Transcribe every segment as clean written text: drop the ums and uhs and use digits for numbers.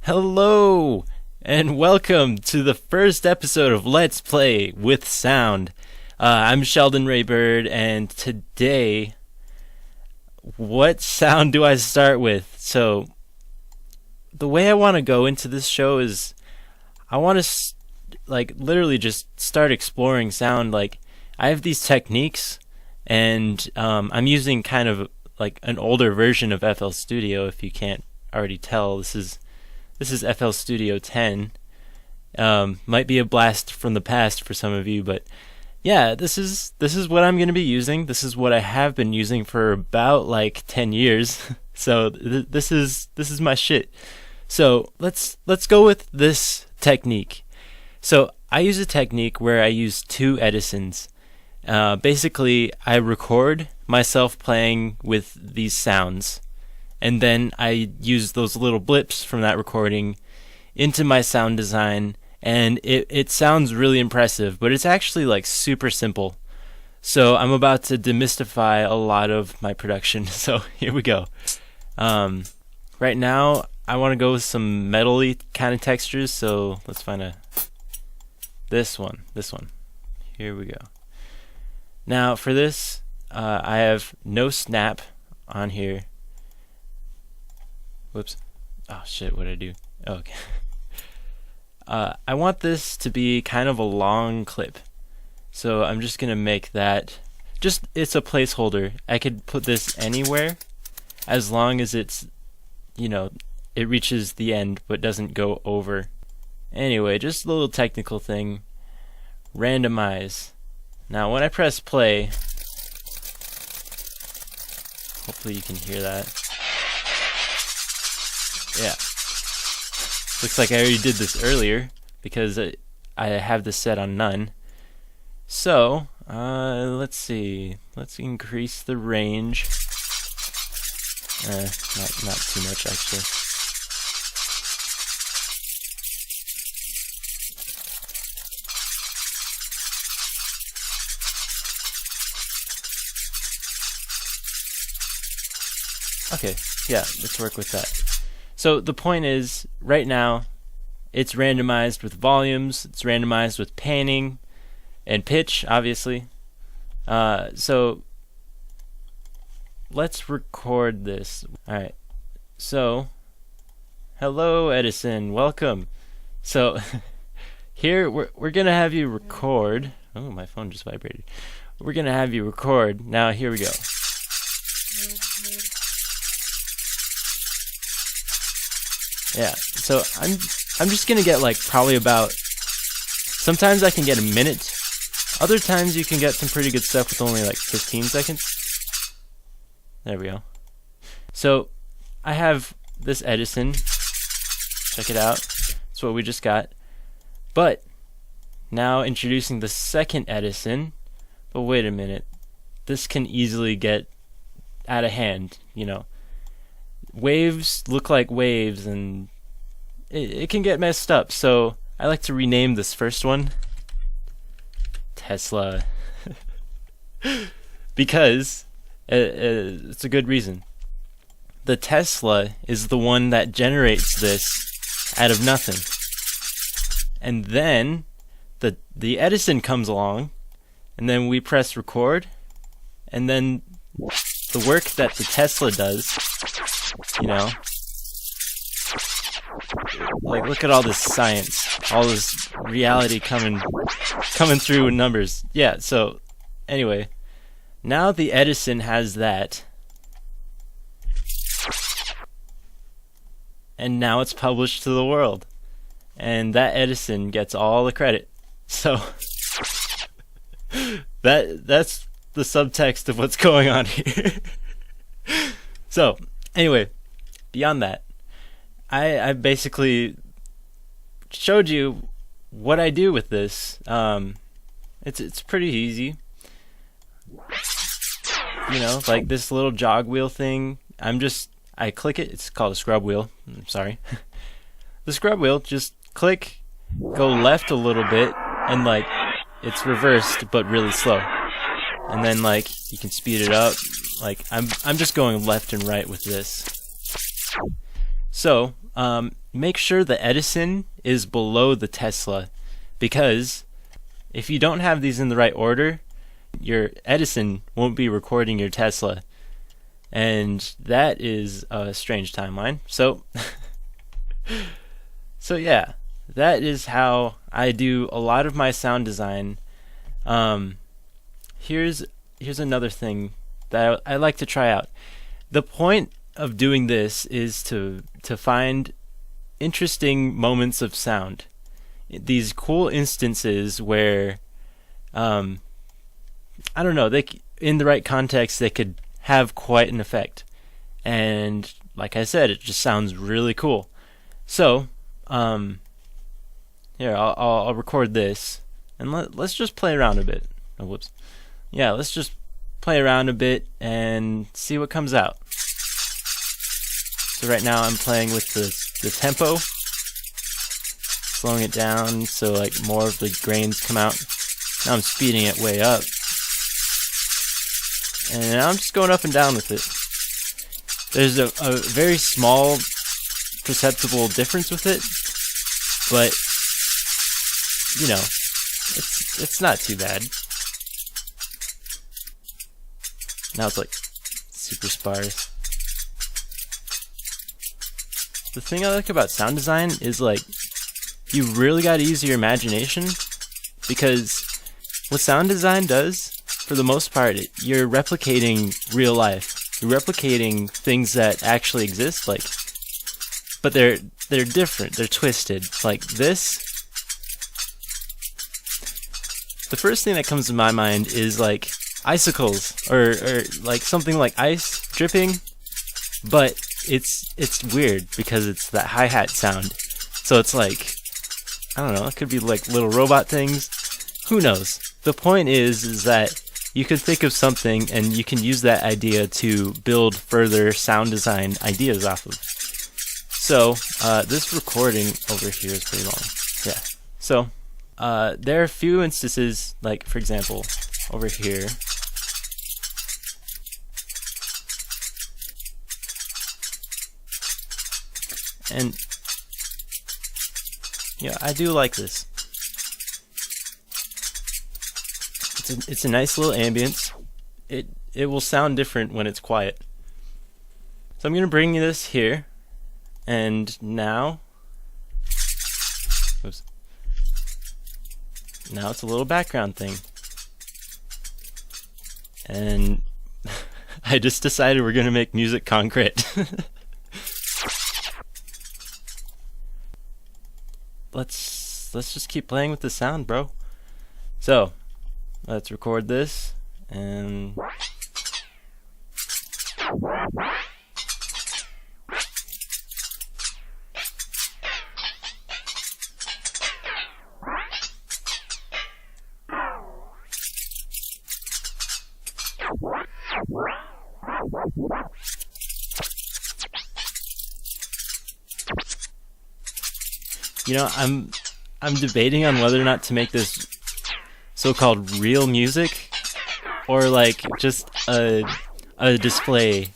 Hello, and welcome to the first episode of Let's Play with Sound. I'm Sheldon Raybird, and today, what sound do I start with? So, the way I want to go into this show is, I want to, literally just start exploring sound. I have these techniques, and I'm using kind of like an older version of FL Studio. If you can't already tell, this is FL Studio 10. Might be a blast from the past for some of you, but yeah, this is what I'm going to be using. This is what I have been using for about 10 years. So this is my shit. So let's go with this technique. So I use a technique where I use two Edisons. Basically, I record myself playing with these sounds, and then I use those little blips from that recording into my sound design, and it sounds really impressive, but it's actually super simple. So I'm about to demystify a lot of my production, so here we go. Right now, I want to go with some metal-y kind of textures, so let's find this one. Here we go. Now for this, I have no snap on here. Whoops. Oh shit, what did I do? Oh, okay. I want this to be kind of a long clip. So I'm just gonna make that, it's a placeholder. I could put this anywhere as long as it's, it reaches the end but doesn't go over. Anyway, just a little technical thing. Randomize. Now when I press play, hopefully you can hear that. Yeah. Looks like I already did this earlier because I have this set on none. So, let's see. Let's increase the range. Not too much actually. Okay, yeah, let's work with that. So the point is, right now, it's randomized with volumes, it's randomized with panning, and pitch, obviously. So let's record this. Alright, so, hello Edison, welcome. So, here, we're gonna have you record. Oh, my phone just vibrated. We're gonna have you record. Now, here we go. Yeah, so I'm just gonna get probably about, sometimes I can get a minute, other times you can get some pretty good stuff with only 15 seconds. There we go. So I have this Edison, check it out, that's what we just got. But now introducing the second Edison, but wait a minute, this can easily get out of hand, Waves look like waves, and it can get messed up. So I like to rename this first one Tesla because it's a good reason. The Tesla is the one that generates this out of nothing, and then the Edison comes along, and then we press record, and then the work that the Tesla does, look at all this science, all this reality coming through in numbers. Yeah, so anyway, now the Edison has that, and now it's published to the world, and that Edison gets all the credit. So that's the subtext of what's going on here. So anyway, beyond that, I basically showed you what I do with this. It's pretty easy. This little jog wheel thing. I click it. It's called a scrub wheel. I'm sorry. The scrub wheel, just click, go left a little bit, and it's reversed but really slow. And then you can speed it up. I'm just going left and right with this. So make sure the Edison is below the Tesla, because if you don't have these in the right order, your Edison won't be recording your Tesla. And that is a strange timeline. So yeah, that is how I do a lot of my sound design. Here's another thing that I like to try out. The point of doing this is to find interesting moments of sound. These cool instances where, I don't know, in the right context, they could have quite an effect. And like I said, it just sounds really cool. So, here, I'll record this, and let's just play around a bit. Oh, whoops. Yeah, let's just play around a bit and see what comes out. So right now I'm playing with the tempo, slowing it down so like more of the grains come out. Now I'm speeding it way up. And now I'm just going up and down with it. There's a very small perceptible difference with it, but you know, it's not too bad. Now it's like super sparse. The thing I like about sound design is like you really gotta use your imagination, because what sound design does, for the most part, you're replicating real life. You're replicating things that actually exist, like, but they're different. They're twisted. Like this. The first thing that comes to my mind is like icicles or like something like ice dripping, but it's weird because it's that hi-hat sound. So it's like, I don't know, it could be like little robot things. Who knows? The point is that you could think of something and you can use that idea to build further sound design ideas off of. So this recording over here is pretty long. Yeah. So there are a few instances, like for example, over here. And yeah, I do like this. It's a nice little ambience. It will sound different when it's quiet. So I'm gonna bring this here, and now, oops. Now it's a little background thing, and I just decided we're gonna make music concrete. Let's just keep playing with the sound, bro. So let's record this and you know, I'm debating on whether or not to make this so-called real music, or like just a display,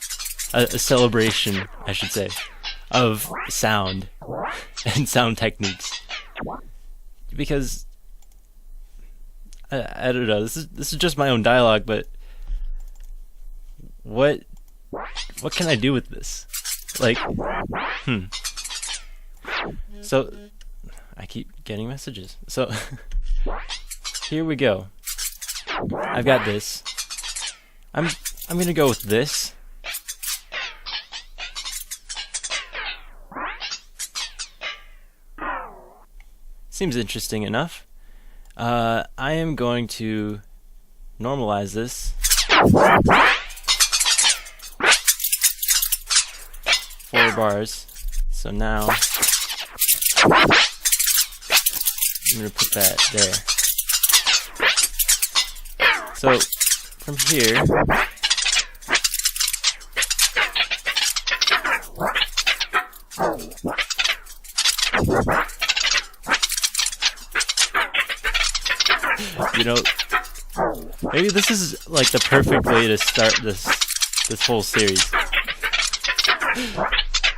a celebration, I should say, of sound and sound techniques. Because I don't know, this is just my own dialogue, but what can I do with this? Like, So I keep getting messages. So here we go. I've got this. I'm gonna go with this. Seems interesting enough. I am going to normalize this. 4 bars. So now I'm gonna put that there. So from here, you know, maybe this is like the perfect way to start this whole series,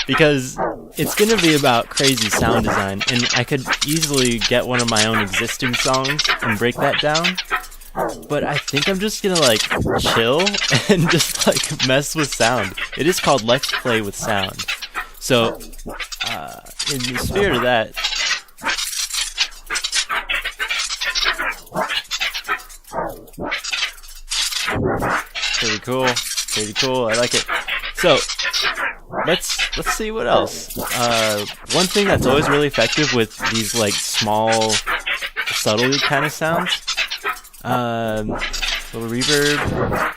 because it's gonna be about crazy sound design, and I could easily get one of my own existing songs and break that down. But I think I'm just gonna like chill and just like mess with sound. It is called Let's Play with Sound. So, in the spirit of that, pretty cool. I like it. So, let's see what else. One thing that's always really effective with these like small, subtle kind of sounds. Little reverb.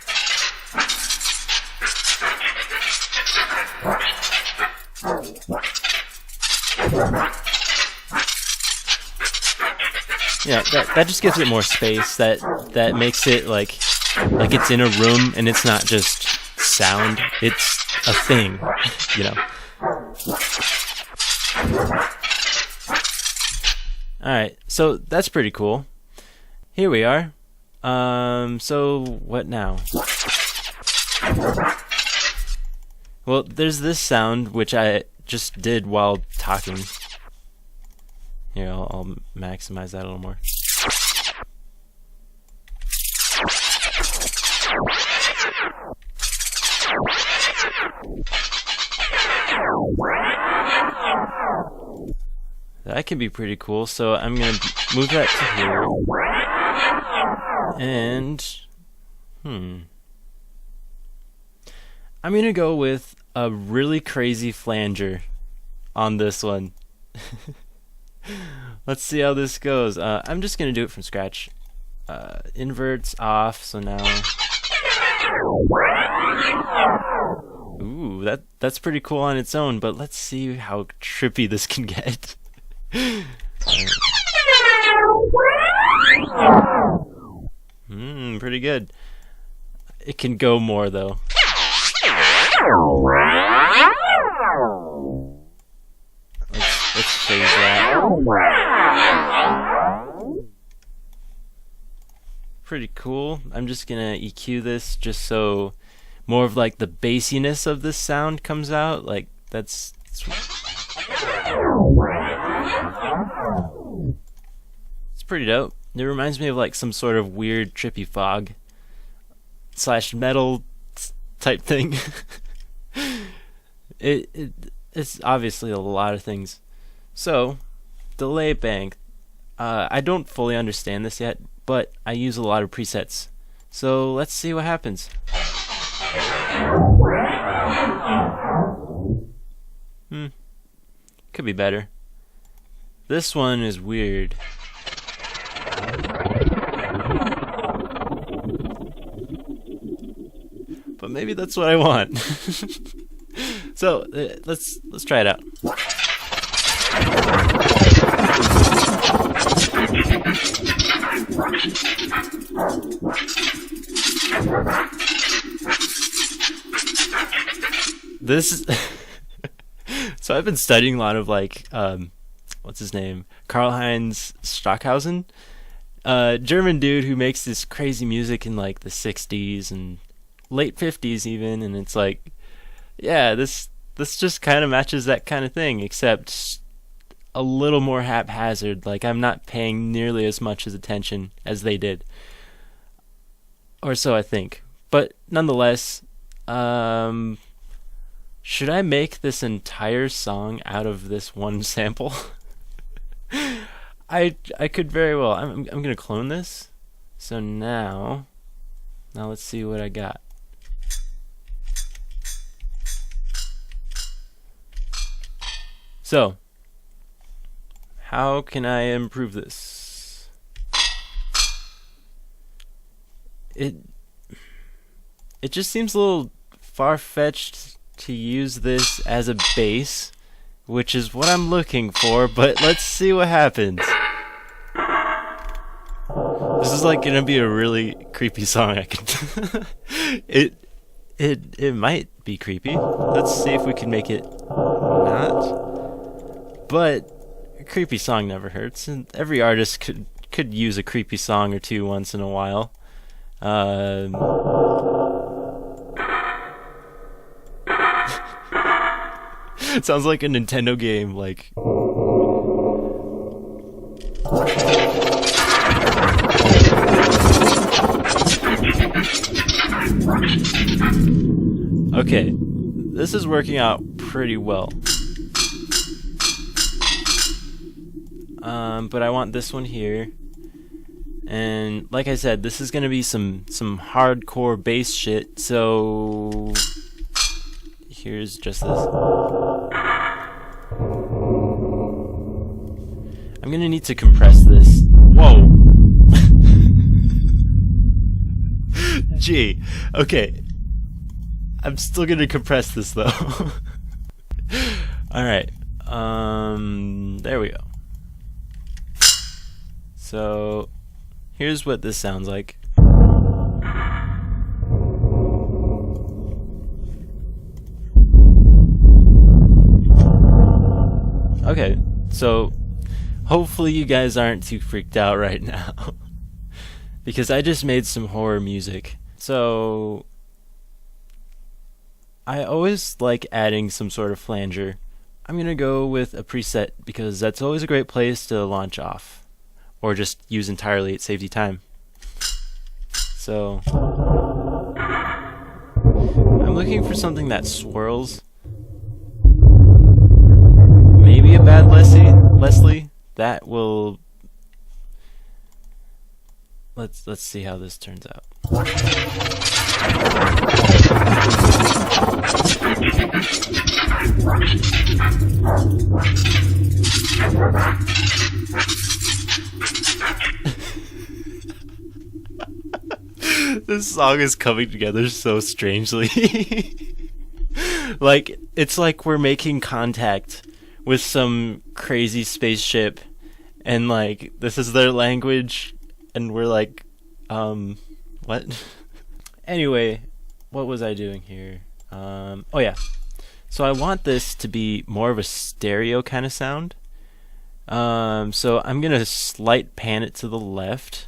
Yeah, that just gives it more space. That makes it like it's in a room and it's not just sound. It's a thing, you know. Alright, so that's pretty cool. Here we are. So what now? Well, there's this sound which I just did while talking. Here, I'll maximize that a little more. That can be pretty cool, so I'm gonna move that to here. And I'm gonna go with a really crazy flanger on this one. Let's see how this goes. I'm just gonna do it from scratch. Inverts off, so now. Ooh, that's pretty cool on its own, but let's see how trippy this can get. Pretty good. It can go more though. Let's change that. Pretty cool. I'm just gonna EQ this just so more of like the bassiness of this sound comes out. Like that's it's pretty dope. It reminds me of like some sort of weird trippy fog / metal type thing. It's obviously a lot of things. So, delay bank. I don't fully understand this yet, but I use a lot of presets. So let's see what happens. Could be better. This one is weird. But maybe that's what I want. So let's try it out. This so I've been studying a lot of like what's his name? Karl-Heinz Stockhausen, German dude who makes this crazy music in like the 60s and late 50s even, and it's like, yeah, this just kind of matches that kind of thing, except a little more haphazard. Like I'm not paying nearly as much attention as they did, or so I think. But nonetheless, should I make this entire song out of this one sample? I could very well. I'm gonna clone this. So now let's see what I got. So, how can I improve this? It just seems a little far-fetched to use this as a bass, which is what I'm looking for, but let's see what happens. This is like gonna be a really creepy song. I can it might be creepy. Let's see if we can make it not. But a creepy song never hurts, and every artist could use a creepy song or two once in a while. Sounds like a Nintendo game, like... Okay, this is working out pretty well. But I want this one here. And like I said, this is gonna be some hardcore bass shit, so here's just this. I'm gonna need to compress this. Whoa! Gee, okay. I'm still gonna compress this though. Alright. There we go. So here's what this sounds like. Okay, so hopefully you guys aren't too freaked out right now. Because I just made some horror music. So I always like adding some sort of flanger. I'm gonna go with a preset because that's always a great place to launch off. Or just use entirely, it saves you time. So I'm looking for something that swirls. Maybe a bad Leslie. That will... Let's see how this turns out. This song is coming together so strangely. Like, it's like we're making contact with some crazy spaceship, and like, this is their language, and we're like, what? Anyway, what was I doing here? Oh yeah. So I want this to be more of a stereo kind of sound. So I'm gonna slight pan it to the left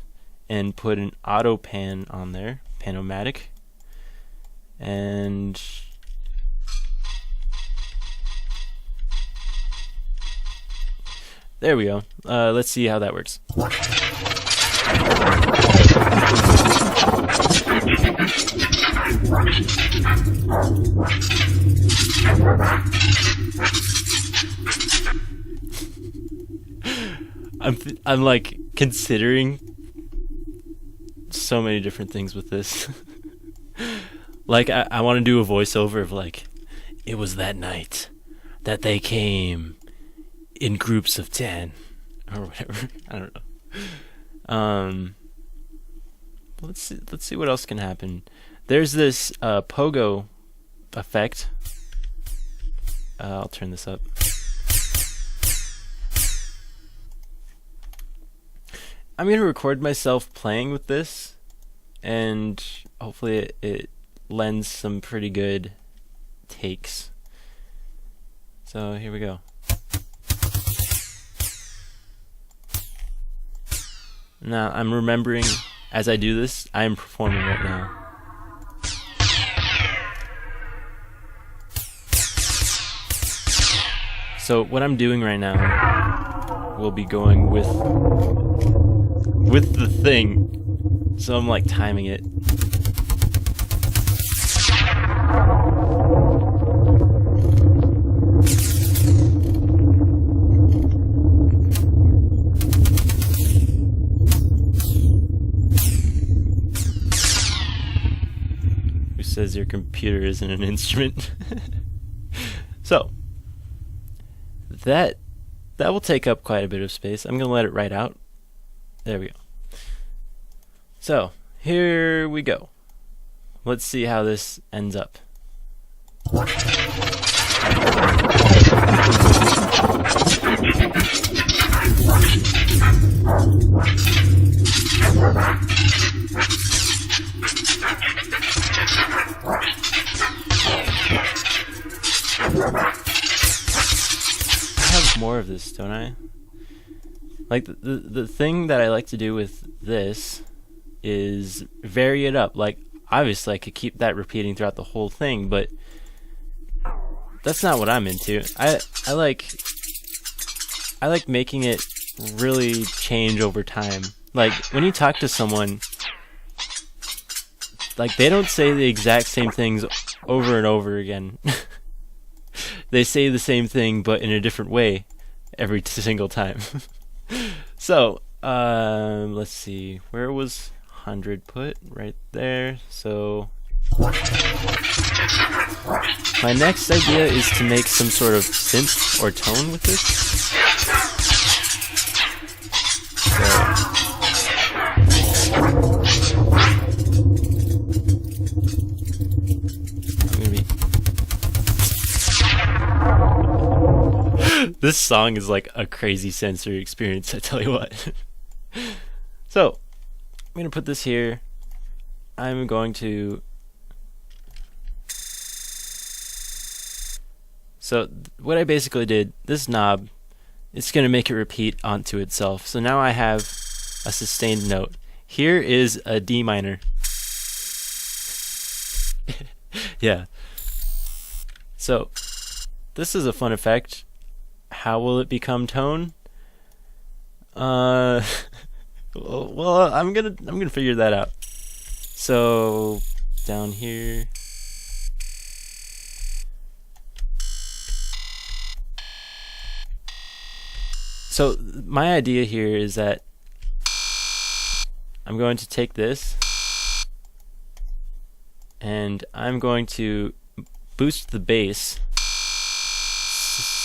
and put an auto pan on there, Pan-O-Matic, and there we go. Let's see how that works. I'm like considering so many different things with this. Like I want to do a voiceover of like, it was that night that they came in groups of 10 or whatever. I don't know. Let's see what else can happen. There's this pogo effect. I'll turn this up. I'm gonna record myself playing with this, and hopefully it lends some pretty good takes. So here we go. Now I'm remembering as I do this, I am performing right now. So what I'm doing right now will be going with the thing. So I'm like timing it. Who says your computer isn't an instrument? So that will take up quite a bit of space. I'm gonna let it write out. There we go. So here we go. Let's see how this ends up. I have more of this, don't I? Like the thing that I like to do with this is vary it up. Like obviously I could keep that repeating throughout the whole thing, but that's not what I'm into. I like making it really change over time. Like when you talk to someone, like they don't say the exact same things over and over again. They say the same thing but in a different way every single time. So, let's see. Where was 100 put? Right there. So my next idea is to make some sort of synth or tone with this. This song is like a crazy sensory experience, I tell you what. So, I'm going to put this here. I'm going to... So, what I basically did, this knob, it's going to make it repeat onto itself. So now I have a sustained note. Here is a D minor. Yeah. So, this is a fun effect. How will it become tone? Well, I'm gonna figure that out. So down here. So my idea here is that I'm going to take this and I'm going to boost the bass.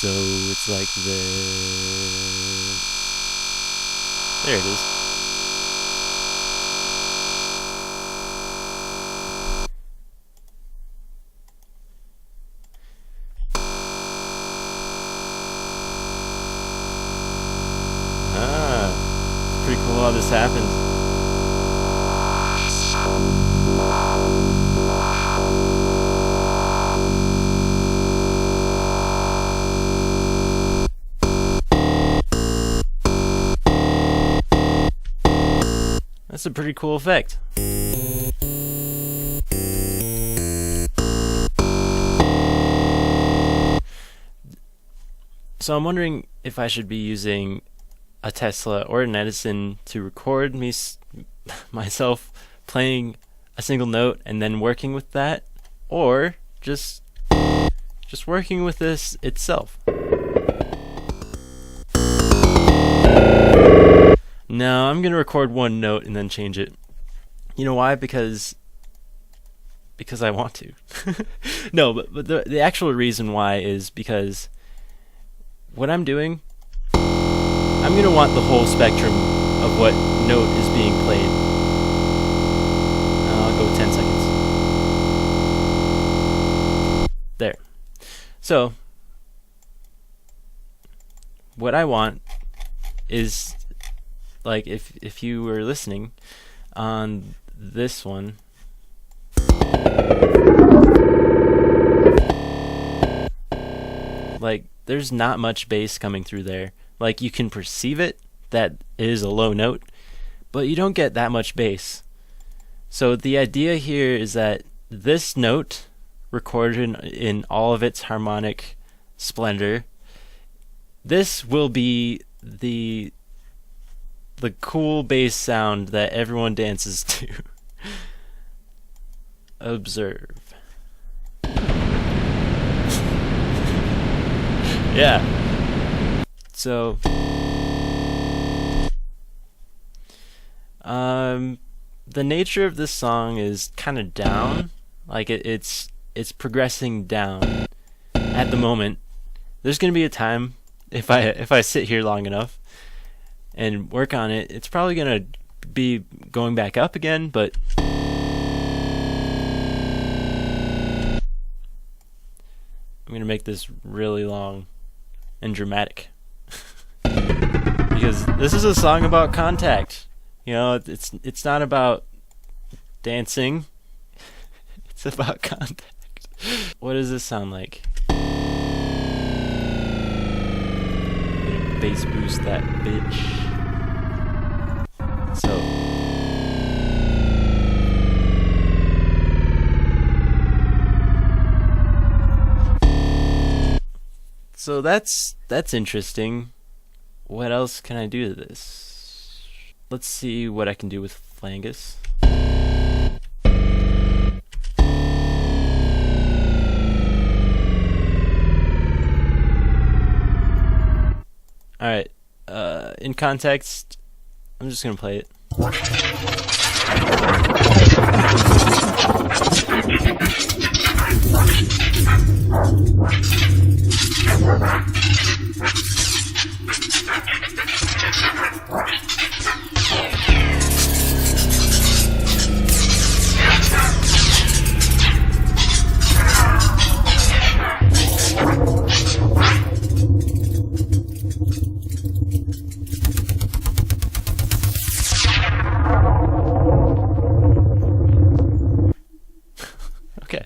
So it's like this. There it is. It's pretty cool how this happens. That's a pretty cool effect. So I'm wondering if I should be using a Tesla or an Edison to record myself playing a single note and then working with that, or just working with this itself. No, I'm gonna record one note and then change it. You know why? Because I want to. No, but the actual reason why is because what I'm doing, I'm gonna want the whole spectrum of what note is being played. I'll go with 10 seconds. There. So, what I want is, like, if you were listening on this one, like, there's not much bass coming through there. Like, you can perceive it, that is a low note, but you don't get that much bass. So the idea here is that this note, recorded in all of its harmonic splendor, this will be the cool bass sound that everyone dances to. Observe. Yeah. So, the nature of this song is kind of down. Like it's progressing down at the moment. There's gonna be a time if I sit here long enough and work on it, it's probably gonna be going back up again, but I'm gonna make this really long and dramatic. Because this is a song about contact. You know, it's not about dancing. It's about contact. What does this sound like? I'm gonna bass boost that bitch. So So that's interesting. What else can I do to this? Let's see what I can do with Flangus. Alright, in context, I'm just gonna play it. Okay,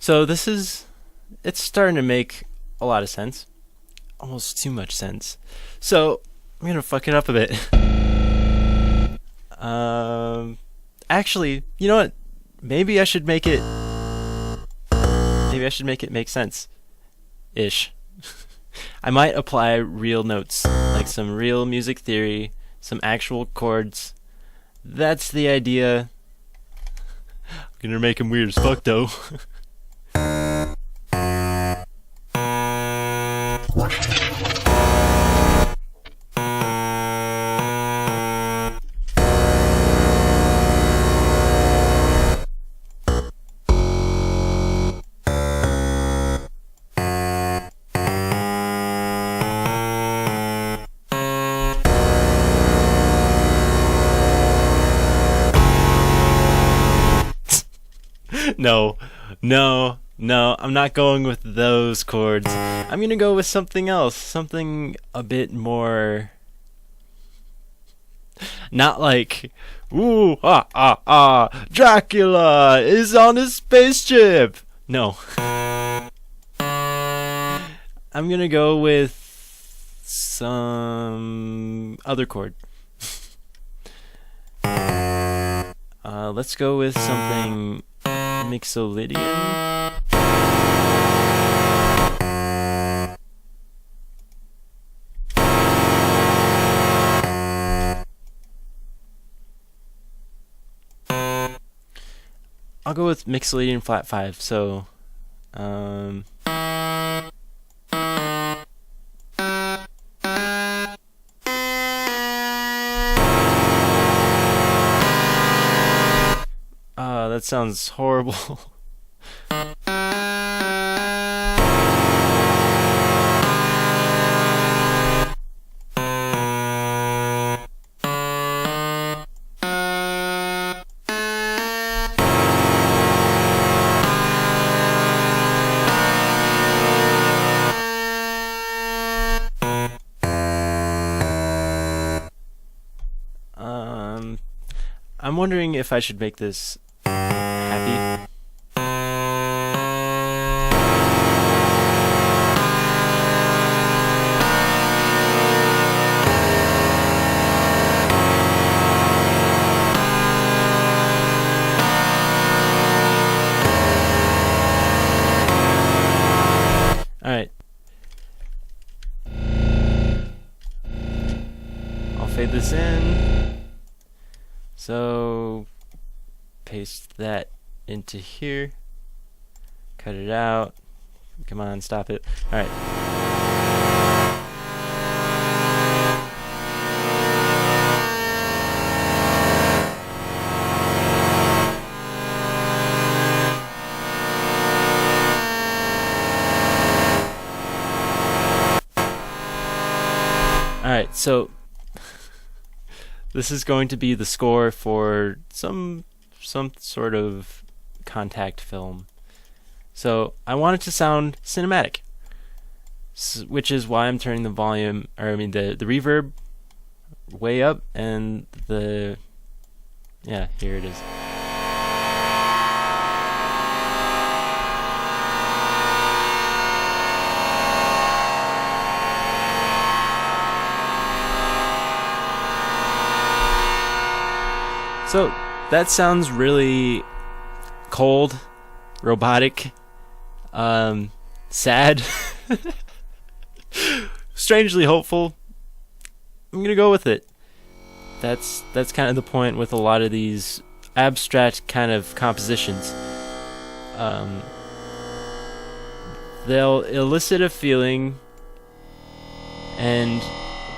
so it's starting to make a lot of sense. Almost too much sense. So, I'm gonna fuck it up a bit. Actually, you know what? Maybe I should make it make sense. Ish. I might apply real notes, like some real music theory, some actual chords. That's the idea. I'm gonna make him weird as fuck, though. No, I'm not going with those chords. I'm gonna go with something else, something a bit more, not like, ooh, Dracula is on his spaceship. No. I'm gonna go with some other chord. Let's go with something Mixolydian. I'll go with Mixolydian flat 5. So, that sounds horrible. I'm wondering if I should make this happy. Alright. I'll fade this in. So, paste that into here. Cut it out. Come on, stop it. Alright. Alright, so this is going to be the score for some sort of contact film. So I want it to sound cinematic, which is why I'm turning the volume, or I mean the reverb way up, and here it is. So that sounds really cold, robotic, sad. strangely hopeful. I'm gonna go with it. That's kind of the point with a lot of these abstract kind of compositions. They'll elicit a feeling, and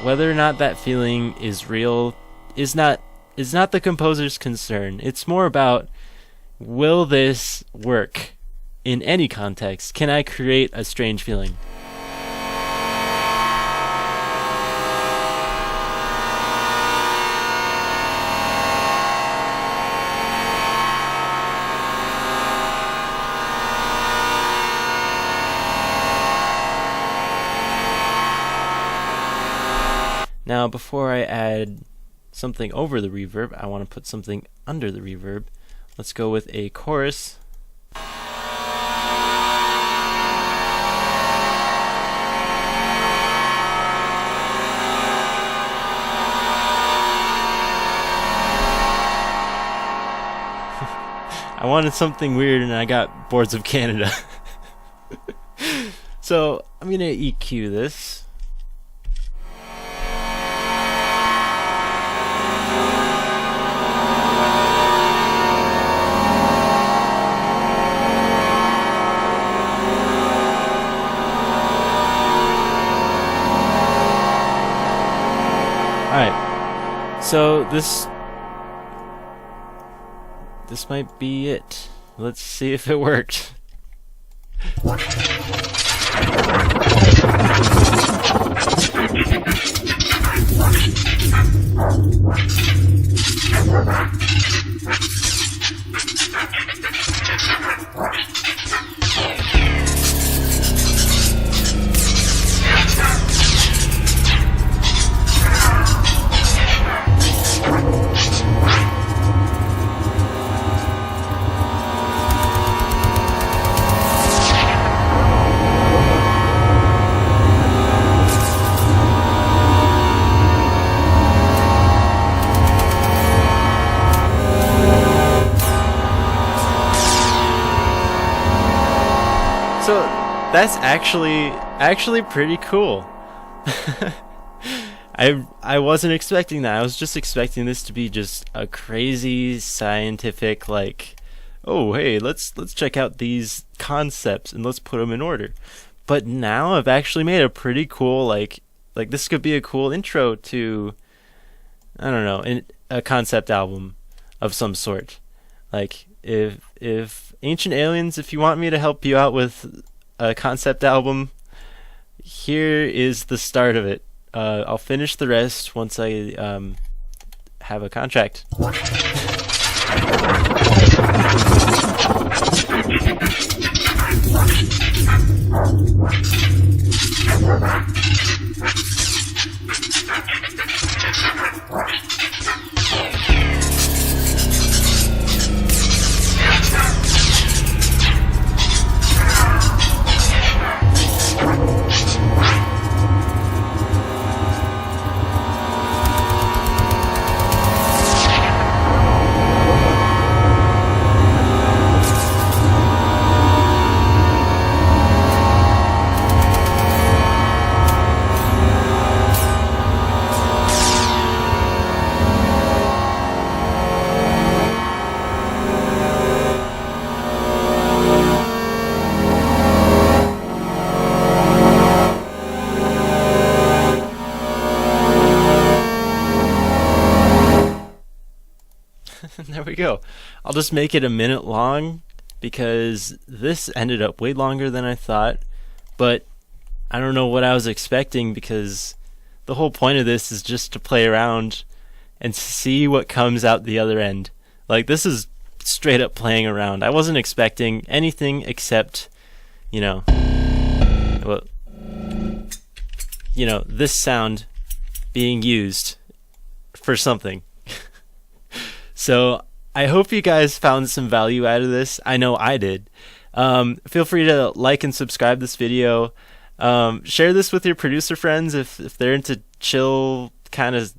whether or not that feeling is real is not the composer's concern. It's more about, will this work in any context? Can I create a strange feeling? Now, before I add something over the reverb, I want to put something under the reverb. Let's go with a chorus. I wanted something weird and I got Boards of Canada. So I'm going to EQ this. Alright, so this might be it. Let's see if it worked. So that's actually pretty cool. I wasn't expecting that. I was just expecting this to be just a crazy scientific, like, oh hey, let's check out these concepts and let's put them in order. But now I've actually made a pretty cool, like this could be a cool intro to, I don't know, a concept album of some sort. Like, if Ancient Aliens, if you want me to help you out with a concept album, here is the start of it. I'll finish the rest once I have a contract. There we go. I'll just make it a minute long because this ended up way longer than I thought, but I don't know what I was expecting, because the whole point of this is just to play around and see what comes out the other end. Like, this is straight up playing around. I wasn't expecting anything except, this sound being used for something. So I hope you guys found some value out of this. I know I did. Feel free to like and subscribe this video. Share this with your producer friends if they're into chill kind of,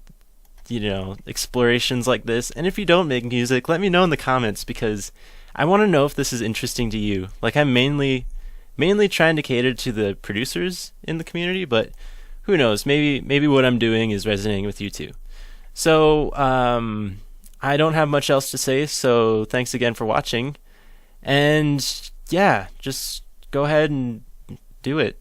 explorations like this. And if you don't make music, let me know in the comments, because I want to know if this is interesting to you. Like, I'm mainly trying to cater to the producers in the community, but who knows? Maybe what I'm doing is resonating with you too. So I don't have much else to say. So thanks again for watching, and yeah, just go ahead and do it.